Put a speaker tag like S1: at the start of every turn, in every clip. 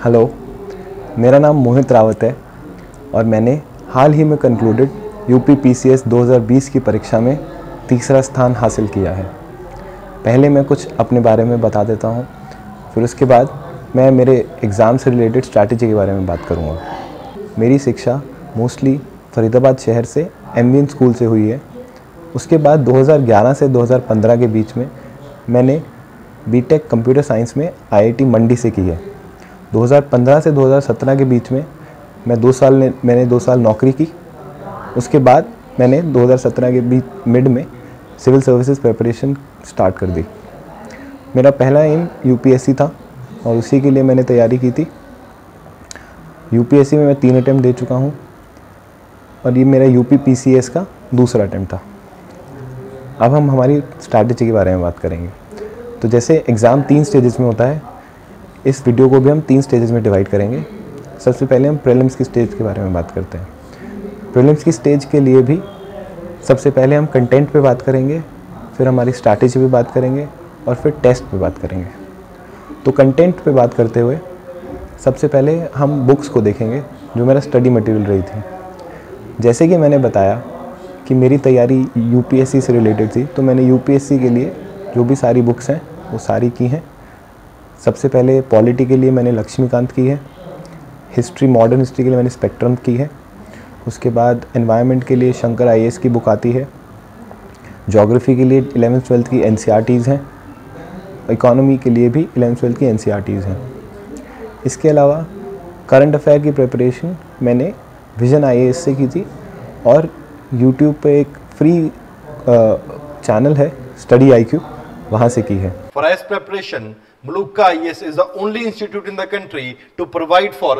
S1: Hello, मेरा नाम मोहित रावत है और मैंने हाल ही में कंक्लूडेड यूपी पीसीएस 2020 की परीक्षा में तीसरा स्थान हासिल किया है। पहले मैं कुछ अपने बारे में बता देता हूँ, फिर उसके बाद मैं मेरे एग्ज़ाम से रिलेटेड स्ट्रैटेजी के बारे में बात करूँगा। मेरी शिक्षा मोस्टली फरीदाबाद शहर से एमवीएन स्कूल से हुई है। उसके बाद 2011 से 2015 के बीच में मैंने बीटेक कंप्यूटर साइंस में आईआईटी मंडी से की है। 2015 से 2017 के बीच में मैंने 2 साल नौकरी की। उसके बाद मैंने 2017 के बीच मिड में सिविल सर्विसेज प्रिपरेशन स्टार्ट कर दी। मेरा पहला एम यूपीएससी था और उसी के लिए मैंने तैयारी की थी। यूपीएससी में मैं 3 अटैम्प्ट दे चुका हूँ और ये मेरा यूपी पीसीएस का दूसरा अटैम्प्ट था। अब हम हमारी स्ट्रैटेजी के बारे में बात करेंगे। तो जैसे एग्ज़ाम 3 स्टेजेस में होता है, इस वीडियो को भी हम 3 स्टेजेस में डिवाइड करेंगे। सबसे पहले हम प्रीलिम्स की स्टेज के बारे में बात करते हैं। प्रीलिम्स की स्टेज के लिए भी सबसे पहले हम कंटेंट पे बात करेंगे, फिर हमारी स्ट्रैटेजी पे बात करेंगे और फिर टेस्ट पे बात करेंगे। तो कंटेंट पे बात करते हुए सबसे पहले हम बुक्स को देखेंगे जो मेरा स्टडी मटेरियल रही थी। जैसे कि मैंने बताया कि मेरी तैयारी यूपीएससी से रिलेटेड थी, तो मैंने यूपीएससी के लिए जो भी सारी बुक्स हैं वो सारी की हैं। सबसे पहले पॉलिटी के लिए मैंने लक्ष्मीकांत की है, हिस्ट्री मॉडर्न हिस्ट्री के लिए मैंने स्पेक्ट्रम की है। उसके बाद एनवायरनमेंट के लिए शंकर आईएएस की बुक आती है। ज्योग्राफी के लिए 11th-12th की एनसीईआरटीज़ हैं। इकोनॉमी के लिए भी 11th-12th की एनसीईआरटीज़ हैं। इसके अलावा करंट अफेयर की प्रिपरेशन मैंने विजन आईएएस से की थी और यूट्यूब पे एक फ्री चैनल है स्टडी आईक्यू, वहाँ से की है।
S2: For IAS preparation, Muluka IAS is the only institute in the country to provide for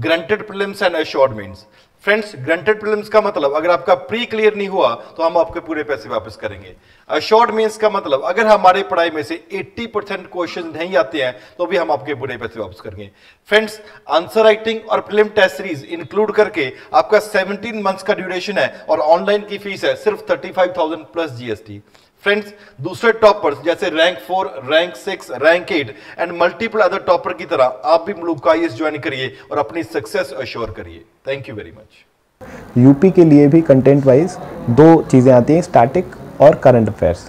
S2: granted prelims and assured mains. Friends, granted prelims का मतलब अगर आपका प्री क्लियर नहीं हुआ तो हम आपके पूरे पैसे वापस करेंगे। अश्योर्ड मेंस का मतलब अगर हमारे पढ़ाई में से 80% क्वेश्चन नहीं आते हैं तो भी हम आपके पूरे पैसे वापस करेंगे। फ्रेंड्स, आंसर राइटिंग और प्रीलिम टेस्ट सीरीज इंक्लूड करके आपका 17 मंथ्स का ड्यूरेशन है और ऑनलाइन की फीस है सिर्फ 35,000 प्लस जीएसटी। फ्रेंड्स, दूसरे टॉपर्स जैसे rank 4, rank 6, rank 8 and multiple other topper की तरह आप भी मलूका आईएएस ज्वाइन करिए और अपनी सक्सेस अश्योर करिए। Thank you very much.
S1: UP के लिए भी कंटेंट वाइज 2 चीज़ें आती हैं, स्टैटिक और करंट अफेयर्स।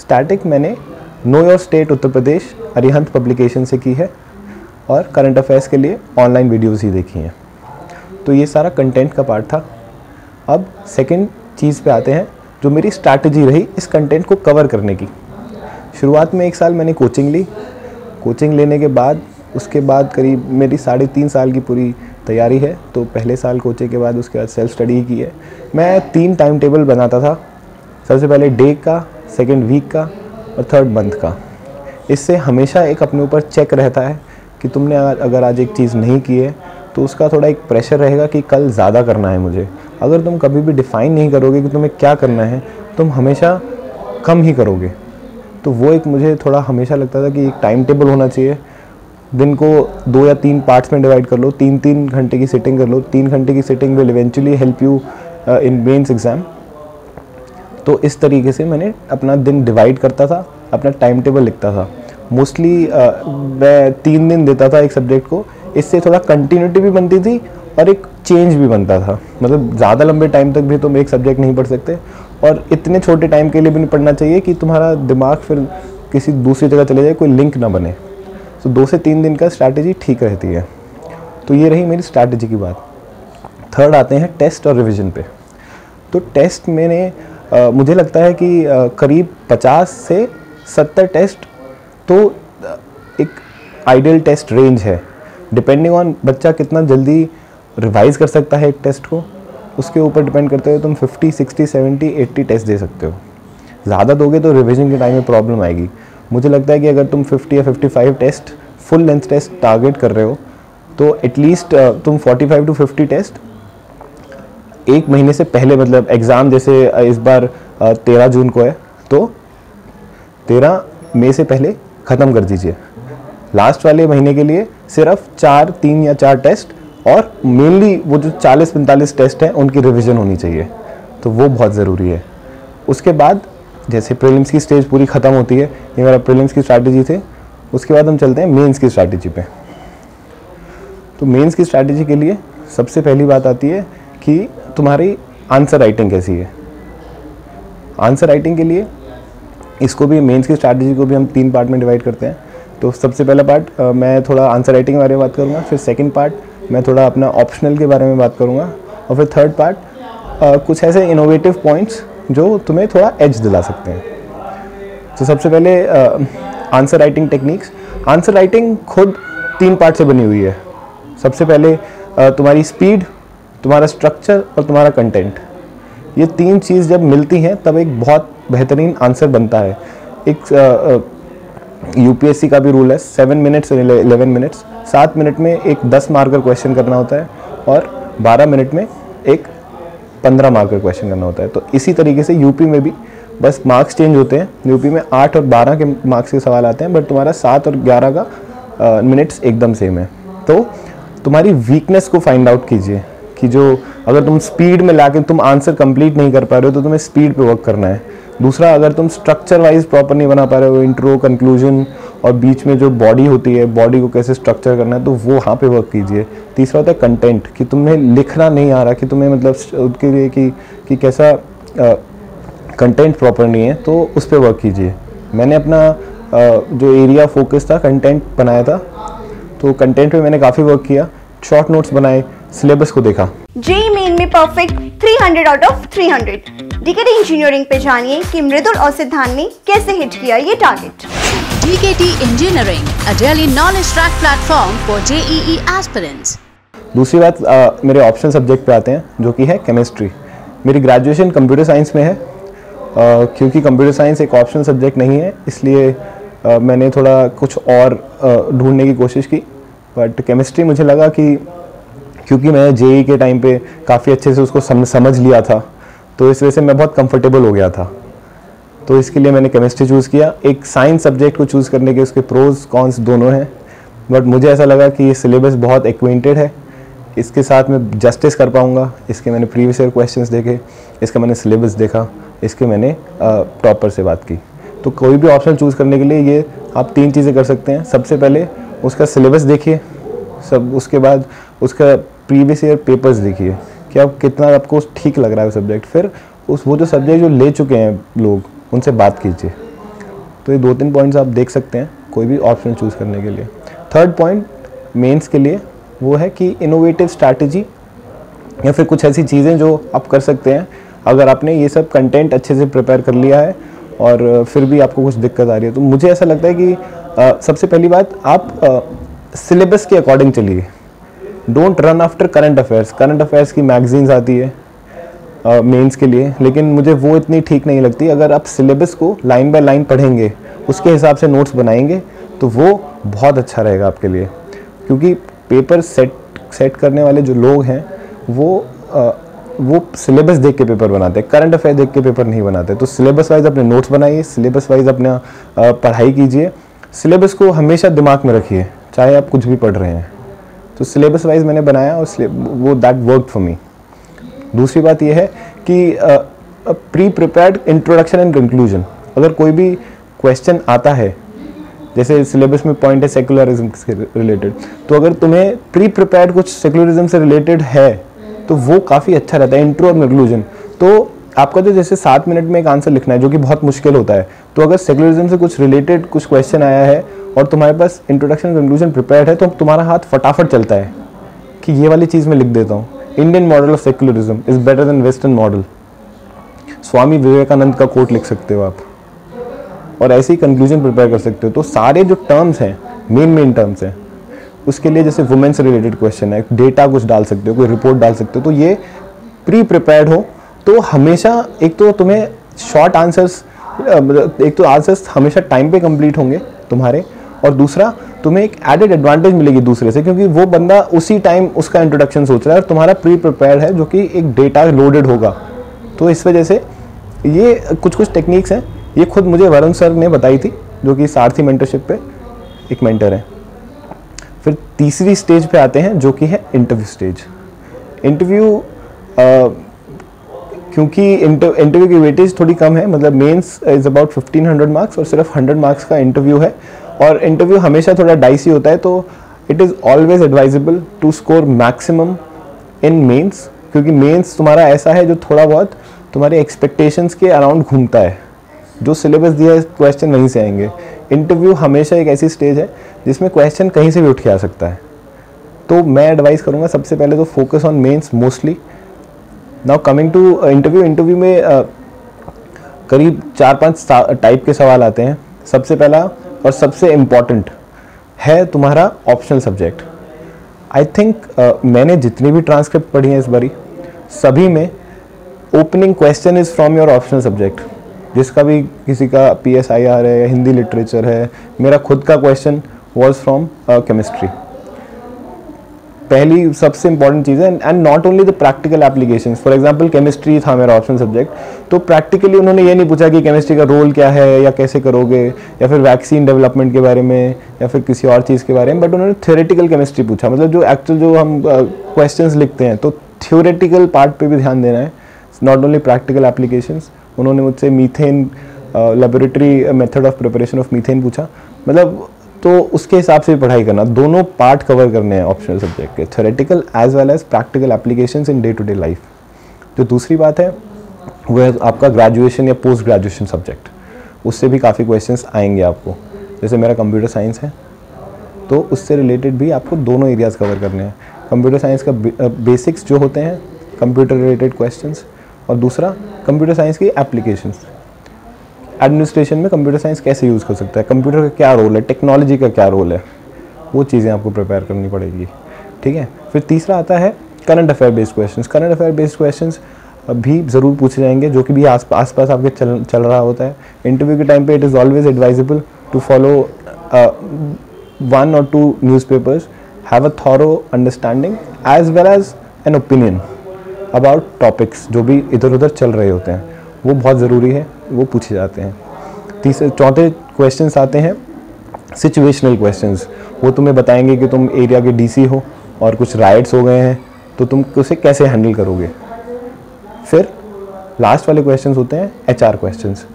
S1: स्टैटिक मैंने know your state Uttar Pradesh Arihant publication से की है और करंट अफेयर्स के लिए ऑनलाइन वीडियोज़ ही देखी हैं। तो ये सारा कंटेंट का पार्ट था। अब सेकेंड चीज़ पे आते हैं जो मेरी स्ट्रैटेजी रही इस कंटेंट को कवर करने की। शुरुआत में 1 साल मैंने कोचिंग ली। कोचिंग लेने के बाद उसके बाद करीब मेरी 3.5 साल की पूरी तैयारी है। तो पहले साल कोचिंग के बाद उसके बाद सेल्फ स्टडी की है। मैं 3 टाइम टेबल बनाता था, सबसे पहले डे का, सेकेंड वीक का और थर्ड मंथ का। इससे हमेशा एक अपने ऊपर चेक रहता है कि तुमने अगर आज एक चीज़ नहीं की है तो उसका थोड़ा एक प्रेशर रहेगा कि कल ज़्यादा करना है मुझे। अगर तुम कभी भी डिफ़ाइन नहीं करोगे कि तुम्हें क्या करना है, तुम हमेशा कम ही करोगे। तो वो एक मुझे थोड़ा हमेशा लगता था कि एक टाइम टेबल होना चाहिए। दिन को 2 या 3 पार्ट्स में डिवाइड कर लो, 3-3 घंटे की सिटिंग कर लो। 3 घंटे की sitting will eventually help you in mains exam. तो इस तरीके से मैंने अपना दिन डिवाइड करता था, अपना टाइम टेबल लिखता था। मोस्टली मैं 3 दिन देता था एक सब्जेक्ट को। इससे थोड़ा कंटिन्यूटी भी बनती थी और एक चेंज भी बनता था। मतलब ज़्यादा लंबे टाइम तक भी तुम एक सब्जेक्ट नहीं पढ़ सकते और इतने छोटे टाइम के लिए भी नहीं पढ़ना चाहिए कि तुम्हारा दिमाग फिर किसी दूसरी जगह चले जाए, कोई लिंक ना बने। तो 2 से 3 दिन का स्ट्रैटेजी ठीक रहती है। तो ये रही मेरी स्ट्रैटेजी की बात। थर्ड आते हैं टेस्ट और रिविज़न पे। तो टेस्ट मैंने मुझे लगता है कि करीब 50 से 70 टेस्ट तो एक आइडियल टेस्ट रेंज है। डिपेंडिंग ऑन बच्चा कितना जल्दी रिवाइज़ कर सकता है एक टेस्ट को, उसके ऊपर डिपेंड करते हुए तुम 50, 60, 70, 80 टेस्ट दे सकते हो। ज़्यादा दोगे तो रिवीजन के टाइम में प्रॉब्लम आएगी। मुझे लगता है कि अगर तुम 50 या 55 test full length test target कर रहे हो तो एटलीस्ट तुम 45 to 50 टेस्ट 1 महीने से पहले, मतलब एग्ज़ाम जैसे इस बार 13 जून को है तो 13 मई से पहले ख़त्म कर दीजिए। लास्ट वाले महीने के लिए सिर्फ 3 या 4 टेस्ट और मेनली वो जो 40-45 टेस्ट हैं उनकी रिवीजन होनी चाहिए। तो वो बहुत ज़रूरी है। उसके बाद जैसे प्रीलिम्स की स्टेज पूरी ख़त्म होती है, ये मेरा प्रीलिम्स की स्ट्रैटेजी थे। उसके बाद हम चलते हैं मेंस की स्ट्रैटेजी पे। तो मेंस की स्ट्रैटेजी के लिए सबसे पहली बात आती है कि तुम्हारी आंसर राइटिंग कैसी है। आंसर राइटिंग के लिए इसको भी, मेंस की स्ट्रैटेजी को भी हम 3 पार्ट में डिवाइड करते हैं। तो सबसे पहला पार्ट मैं थोड़ा आंसर राइटिंग के बारे में बात करूँगा, फिर सेकंड पार्ट मैं थोड़ा अपना ऑप्शनल के बारे में बात करूँगा, और फिर थर्ड पार्ट कुछ ऐसे इनोवेटिव पॉइंट्स जो तुम्हें थोड़ा एज दिला सकते हैं। तो सबसे पहले answer writing techniques. Answer writing खुद 3 पार्ट से बनी हुई है। सबसे पहले तुम्हारी स्पीड, तुम्हारा स्ट्रक्चर और तुम्हारा कंटेंट, ये 3 चीज़ जब मिलती हैं तब एक बहुत बेहतरीन आंसर बनता है। एक यूपीएससी का भी रूल है 7 मिनट्स और 11 मिनट्स। 7 मिनट में एक 10 मार्कर क्वेश्चन करना होता है और 12 मिनट में एक 15 मार्कर क्वेश्चन करना होता है। तो इसी तरीके से यूपी में भी बस मार्क्स चेंज होते हैं। यूपी में 8 और 12 के मार्क्स के सवाल आते हैं, बट तुम्हारा 7 और 11 का मिनट्स एकदम सेम है। तो तुम्हारी वीकनेस को फाइंड आउट कीजिए कि जो अगर तुम स्पीड में लाके तुम आंसर कंप्लीट नहीं कर पा रहे हो तो तुम्हें स्पीड पे वर्क करना है। दूसरा, अगर तुम स्ट्रक्चर वाइज प्रॉपर नहीं बना पा रहे हो, इंट्रो, कंक्लूजन और बीच में जो बॉडी होती है, बॉडी को कैसे स्ट्रक्चर करना है, तो वो वहाँ पे वर्क कीजिए। तीसरा होता है कंटेंट, कि तुम्हें लिखना नहीं आ रहा, कि तुम्हें मतलब उसके लिए कि कैसा कंटेंट प्रॉपर नहीं है, तो उस पर वर्क कीजिए। मैंने अपना जो एरिया फोकस था कंटेंट बनाया था, तो कंटेंट पे मैंने काफ़ी वर्क किया, शॉर्ट नोट्स बनाए, सिलेबस को देखा।
S3: जेईई मेन में perfect 300 out of 300। DKT engineering पे जानिए कि मृदुल और सिद्धांत ने कैसे हिट किया ये target.
S4: DKT Engineering, a daily knowledge track platform for JEE aspirants.
S1: दूसरी बात मेरे ऑप्शनल सब्जेक्ट पे आते हैं, जो कि है केमिस्ट्री। मेरी ग्रेजुएशन कंप्यूटर साइंस में है। क्योंकि कंप्यूटर साइंस एक ऑप्शनल सब्जेक्ट नहीं है, इसलिए मैंने थोड़ा कुछ और ढूंढने की कोशिश की। बट केमिस्ट्री मुझे लगा कि क्योंकि मैं जेईई के टाइम पे काफ़ी अच्छे से उसको समझ लिया था, तो इस वजह से मैं बहुत कंफर्टेबल हो गया था। तो इसके लिए मैंने केमिस्ट्री चूज़ किया। एक साइंस सब्जेक्ट को चूज़ करने के उसके प्रोज कॉन्स दोनों हैं, बट मुझे ऐसा लगा कि ये सिलेबस बहुत एक्वेंटेड है, इसके साथ मैं जस्टिस कर पाऊँगा। इसके मैंने प्रीवियस ईयर क्वेश्चंस देखे, इसका मैंने सिलेबस देखा, इसके मैंने टॉपर से बात की। तो कोई भी ऑप्शन चूज़ करने के लिए ये आप 3 चीज़ें कर सकते हैं। सबसे पहले उसका सिलेबस देखिए, उसके बाद उसका प्रीवियस ईयर पेपर्स देखिए कि आप कितना आपको ठीक लग रहा है सब्जेक्ट। फिर वो जो सब्जेक्ट जो ले चुके हैं लोग, उनसे बात कीजिए। तो ये 2-3 पॉइंट्स आप देख सकते हैं कोई भी ऑप्शन चूज़ करने के लिए। थर्ड पॉइंट मेंस के लिए वो है कि इनोवेटिव स्ट्रैटेजी या फिर कुछ ऐसी चीज़ें जो आप कर सकते हैं अगर आपने ये सब कंटेंट अच्छे से प्रिपेयर कर लिया है और फिर भी आपको कुछ दिक्कत आ रही है। तो मुझे ऐसा लगता है कि सबसे पहली बात, आप सिलेबस के अकॉर्डिंग चलिए। Don't run after current affairs. Current affairs की मैगजीन्स आती है मेंस के लिए, लेकिन मुझे वो इतनी ठीक नहीं लगती। अगर आप सिलेबस को लाइन बाय लाइन पढ़ेंगे, उसके हिसाब से नोट्स बनाएंगे, तो वो बहुत अच्छा रहेगा आपके लिए। क्योंकि पेपर सेट करने वाले जो लोग हैं वो सिलेबस देख के पेपर बनाते हैं, करंट अफेयर देख के पेपर नहीं बनाते। तो सिलेबस वाइज अपने नोट्स बनाइए, सिलेबस वाइज अपना पढ़ाई कीजिए। सिलेबस को हमेशा दिमाग में रखिए, चाहे आप कुछ भी पढ़ रहे हैं। तो सिलेबस वाइज मैंने बनाया और वो दैट वर्कड फॉर मी। दूसरी बात यह है कि pre prepared introduction and conclusion. अगर कोई भी क्वेश्चन आता है, जैसे सिलेबस में पॉइंट है सेकुलरिज्म से रिलेटेड, तो अगर तुम्हें प्री प्रिपेयर्ड कुछ सेकुलरिज्म से रिलेटेड है तो वो काफ़ी अच्छा रहता है, इंट्रो और कंक्लूजन। तो आपका जो जैसे 7 मिनट में एक आंसर लिखना है, जो कि बहुत मुश्किल होता है, तो अगर सेकुलरिज्म से कुछ रिलेटेड कुछ क्वेश्चन आया है और तुम्हारे पास इंट्रोडक्शन कंक्लूजन प्रिपेयर्ड है, तो तुम्हारा हाथ फटाफट चलता है कि ये वाली चीज़ मैं लिख देता हूँ। Indian model of secularism is better than western model. Swami Vivekananda का कोट लिख सकते हो आप, और ऐसे ही कंक्लूजन प्रिपेयर कर सकते हो। तो सारे जो टर्म्स हैं, मेन टर्म्स हैं, उसके लिए जैसे वुमेन से रिलेटेड क्वेश्चन है, डेटा कुछ डाल सकते हो, कोई रिपोर्ट डाल सकते हो, तो ये प्री प्रिपेयर्ड हो तो हमेशा एक तो तुम्हें शॉर्ट आंसर्स, एक तो आंसर्स हमेशा टाइम पे कंप्लीट होंगे तुम्हारे, और दूसरा तुम्हें एक एडेड एडवांटेज मिलेगी दूसरे से, क्योंकि वो बंदा उसी टाइम उसका इंट्रोडक्शन सोच रहा है और तुम्हारा प्री प्रिपेयर्ड है जो कि एक डेटा लोडेड होगा। तो इस वजह से ये कुछ टेक्निक्स हैं, ये खुद मुझे वरुण सर ने बताई थी, जो कि सारथी मेंटरशिप पे एक मेंटर है। फिर तीसरी स्टेज पे आते हैं, जो कि है इंटरव्यू स्टेज। इंटरव्यू क्योंकि इंटरव्यू की वेटेज थोड़ी कम है, मतलब मेंस इज़ अबाउट 1500 मार्क्स और सिर्फ 100 मार्क्स का इंटरव्यू है, और इंटरव्यू हमेशा थोड़ा डाइसी होता है। तो it is always advisable to score maximum in mains, क्योंकि मेंस तुम्हारा ऐसा है जो थोड़ा बहुत तुम्हारे एक्सपेक्टेशंस के अराउंड घूमता है, जो सिलेबस दिया है क्वेश्चन वहीं से आएंगे। इंटरव्यू हमेशा एक ऐसी स्टेज है जिसमें क्वेश्चन कहीं से भी उठ के आ सकता है, तो मैं एडवाइस करूँगा सबसे पहले तो focus on mains mostly. Now coming to interview में करीब 4-5 टाइप के सवाल आते हैं। सबसे पहला और सबसे इम्पॉर्टेंट है तुम्हारा ऑप्शनल सब्जेक्ट। आई थिंक मैंने जितनी भी ट्रांसक्रिप्ट पढ़ी हैं इस बारी, सभी में opening question is from your optional subject. जिसका भी किसी का PSIR है या हिंदी लिटरेचर है, मेरा खुद का क्वेश्चन वॉज फ्रॉम केमिस्ट्री। पहली सबसे इंपॉर्टेंट चीज़ है, and not only the practical applications. For example chemistry था मेरा ऑप्शन सब्जेक्ट, तो प्रैक्टिकली उन्होंने ये नहीं पूछा कि केमिस्ट्री का रोल क्या है या कैसे करोगे, या फिर वैक्सीन डेवलपमेंट के बारे में या फिर किसी और चीज़ के बारे में, बट उन्होंने थ्योरेटिकल केमिस्ट्री पूछा। मतलब जो एक्चुअल जो हम क्वेश्चंस लिखते हैं, तो थ्योरेटिकल पार्ट पे भी ध्यान देना है, नॉट ओनली प्रैक्टिकल एप्लीकेशंस। उन्होंने मुझसे methane laboratory method of preparation of methane पूछा, मतलब तो उसके हिसाब से भी पढ़ाई करना। दोनों पार्ट कवर करने हैं ऑप्शनल सब्जेक्ट के, theoretical as well as practical applications in day to day life. जो दूसरी बात है वो है आपका ग्रेजुएशन या पोस्ट ग्रेजुएशन सब्जेक्ट, उससे भी काफ़ी क्वेश्चंस आएंगे आपको। जैसे मेरा कंप्यूटर साइंस है, तो उससे रिलेटेड भी आपको दोनों एरियाज़ कवर करने हैं। कंप्यूटर साइंस का बेसिक्स जो होते हैं, कंप्यूटर रिलेटेड क्वेश्चंस, और दूसरा कंप्यूटर साइंस की एप्लीकेशंस। एडमिनिस्ट्रेशन में कंप्यूटर साइंस कैसे यूज़ कर सकता है, कंप्यूटर का क्या रोल है, टेक्नोलॉजी का क्या रोल है, वो चीज़ें आपको प्रिपेयर करनी पड़ेगी। ठीक है। फिर तीसरा आता है current affair based questions. Current affair based questions भी ज़रूर पूछे जाएंगे, जो कि भी आस पास आपके चल रहा होता है। इंटरव्यू के टाइम पे it is always advisable to follow 1 or 2 newspapers, have a thorough understanding as well as an opinion about topics जो भी इधर उधर चल रहे होते हैं, वो बहुत ज़रूरी है, वो पूछे जाते हैं। चौथे क्वेश्चंस आते हैं सिचुएशनल क्वेश्चंस। वो तुम्हें बताएंगे कि तुम एरिया के DC हो और कुछ राइट्स हो गए हैं, तो तुम उसे कैसे हैंडल करोगे। फिर लास्ट वाले क्वेश्चंस होते हैं HR क्वेश्चंस,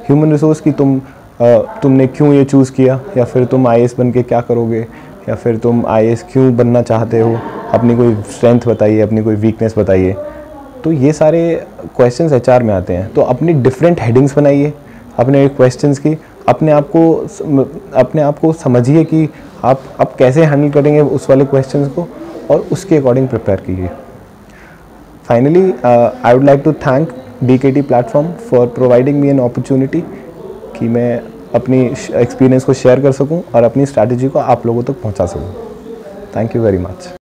S1: ह्यूमन रिसोर्स की तुमने क्यों ये चूज़ किया, या फिर तुम IAS बन के क्या करोगे, या फिर तुम IAS क्यों बनना चाहते हो, अपनी कोई स्ट्रेंथ बताइए, अपनी कोई वीकनेस बताइए। तो ये सारे क्वेश्चंस HR में आते हैं। तो अपनी डिफरेंट हेडिंग्स बनाइए अपने क्वेश्चंस की, अपने आप को समझिए कि आप कैसे हैंडल करेंगे उस वाले क्वेश्चंस को, और उसके अकॉर्डिंग प्रिपेयर कीजिए। Finally I would like to thank DKT platform for providing me an opportunity कि मैं अपनी एक्सपीरियंस को शेयर कर सकूं और अपनी स्ट्रैटेजी को आप लोगों तक पहुंचा सकूं। Thank you very much.